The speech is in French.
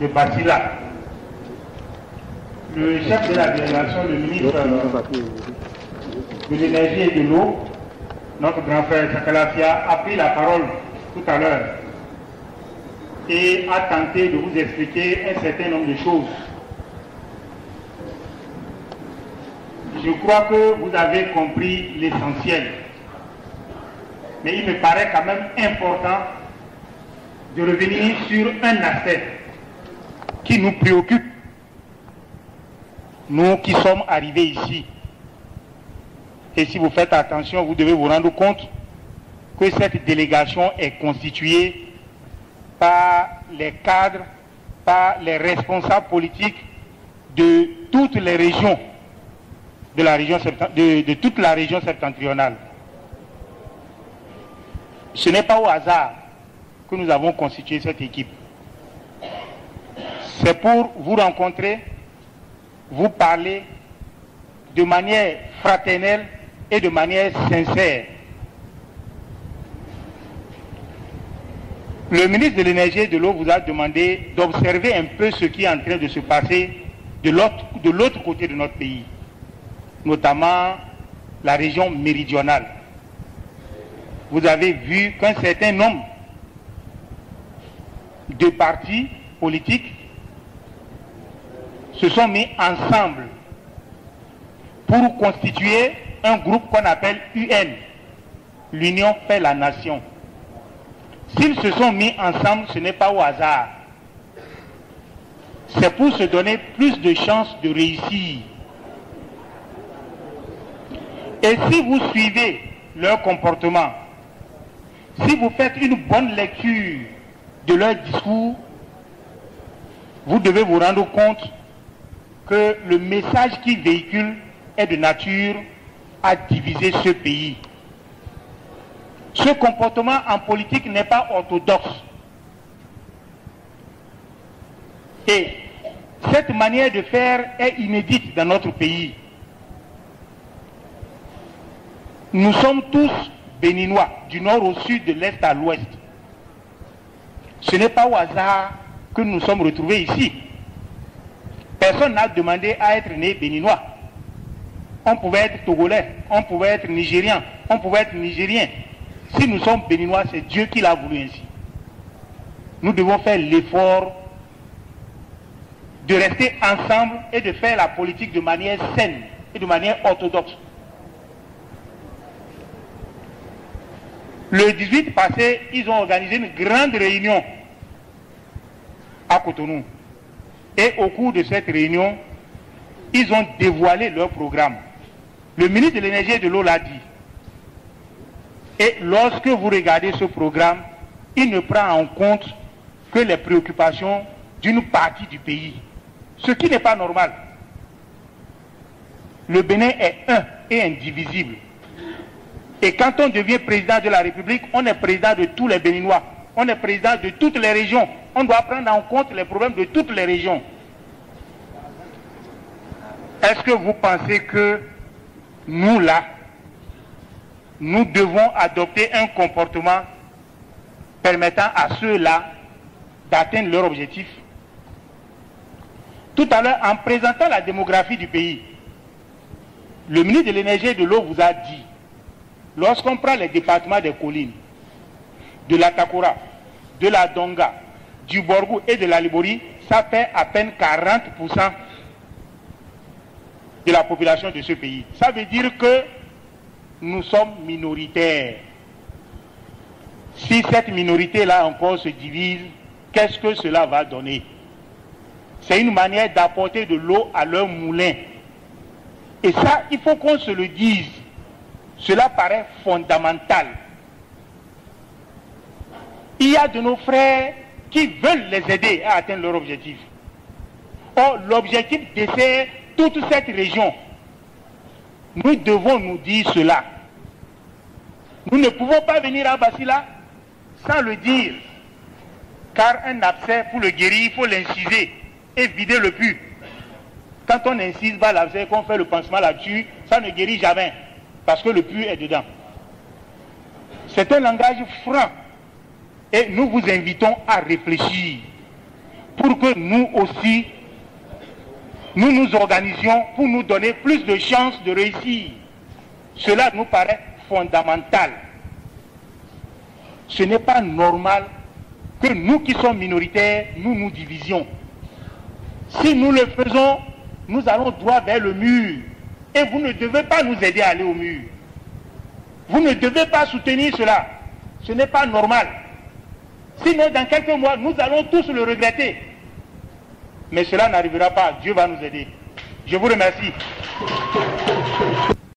de Basila. Le chef de la délégation, le ministre de l'énergie et de l'eau, notre grand frère Sakalafia, a pris la parole tout à l'heure et a tenté de vous expliquer un certain nombre de choses. Je crois que vous avez compris l'essentiel. Mais il me paraît quand même important de revenir sur un aspect qui nous préoccupe, nous qui sommes arrivés ici. Et si vous faites attention, vous devez vous rendre compte que cette délégation est constituée par les cadres, par les responsables politiques de toutes les régions de toute la région septentrionale. Ce n'est pas au hasard que nous avons constitué cette équipe. C'est pour vous rencontrer, vous parler de manière fraternelle et de manière sincère. Le ministre de l'Énergie et de l'Eau vous a demandé d'observer un peu ce qui est en train de se passer de l'autre côté de notre pays, notamment la région méridionale. Vous avez vu qu'un certain nombre de partis politiques se sont mis ensemble pour constituer un groupe qu'on appelle UN, l'Union fait la nation. S'ils se sont mis ensemble, ce n'est pas au hasard. C'est pour se donner plus de chances de réussir. Et si vous suivez leur comportement, si vous faites une bonne lecture de leur discours, vous devez vous rendre compte que le message qu'ils véhiculent est de nature à diviser ce pays. Ce comportement en politique n'est pas orthodoxe. Et cette manière de faire est inédite dans notre pays. Nous sommes tous béninois, du nord au sud, de l'est à l'ouest. Ce n'est pas au hasard que nous sommes retrouvés ici. Personne n'a demandé à être né béninois. On pouvait être togolais, on pouvait être nigérien, on pouvait être nigérien. Si nous sommes béninois, c'est Dieu qui l'a voulu ainsi. Nous devons faire l'effort de rester ensemble et de faire la politique de manière saine et de manière orthodoxe. Le 18 passé, ils ont organisé une grande réunion à Cotonou. Et au cours de cette réunion, ils ont dévoilé leur programme. Le ministre de l'Énergie et de l'Eau l'a dit. Et lorsque vous regardez ce programme, il ne prend en compte que les préoccupations d'une partie du pays. Ce qui n'est pas normal. Le Bénin est un et indivisible. Et quand on devient président de la République, on est président de tous les Béninois. On est président de toutes les régions. On doit prendre en compte les problèmes de toutes les régions. Est-ce que vous pensez que nous, là, nous devons adopter un comportement permettant à ceux-là d'atteindre leur objectif? Tout à l'heure, en présentant la démographie du pays, le ministre de l'Énergie et de l'Eau vous a dit, lorsqu'on prend les départements des collines, de la Takora, de la Donga, du Borgou et de la Libori, ça fait à peine 40% de la population de ce pays. Ça veut dire que nous sommes minoritaires. Si cette minorité-là encore se divise, qu'est-ce que cela va donner? C'est une manière d'apporter de l'eau à leur moulin. Et ça, il faut qu'on se le dise. Cela paraît fondamental. Il y a de nos frères qui veulent les aider à atteindre leur objectif. Or, l'objectif dessert toute cette région. Nous devons nous dire cela. Nous ne pouvons pas venir à Basila sans le dire. Car un abcès, pour le guérir, il faut l'inciser et vider le pus. Quand on incise pas l'abcès, qu'on fait le pansement là-dessus, ça ne guérit jamais. Parce que le pus est dedans. C'est un langage franc. Et nous vous invitons à réfléchir. pour que nous aussi, nous nous organisions pour nous donner plus de chances de réussir. Cela nous paraît fondamental. Ce n'est pas normal que nous qui sommes minoritaires, nous nous divisions. Si nous le faisons, nous allons droit vers le mur. Et vous ne devez pas nous aider à aller au mur. Vous ne devez pas soutenir cela. Ce n'est pas normal. Sinon, dans quelques mois, nous allons tous le regretter. Mais cela n'arrivera pas. Dieu va nous aider. Je vous remercie.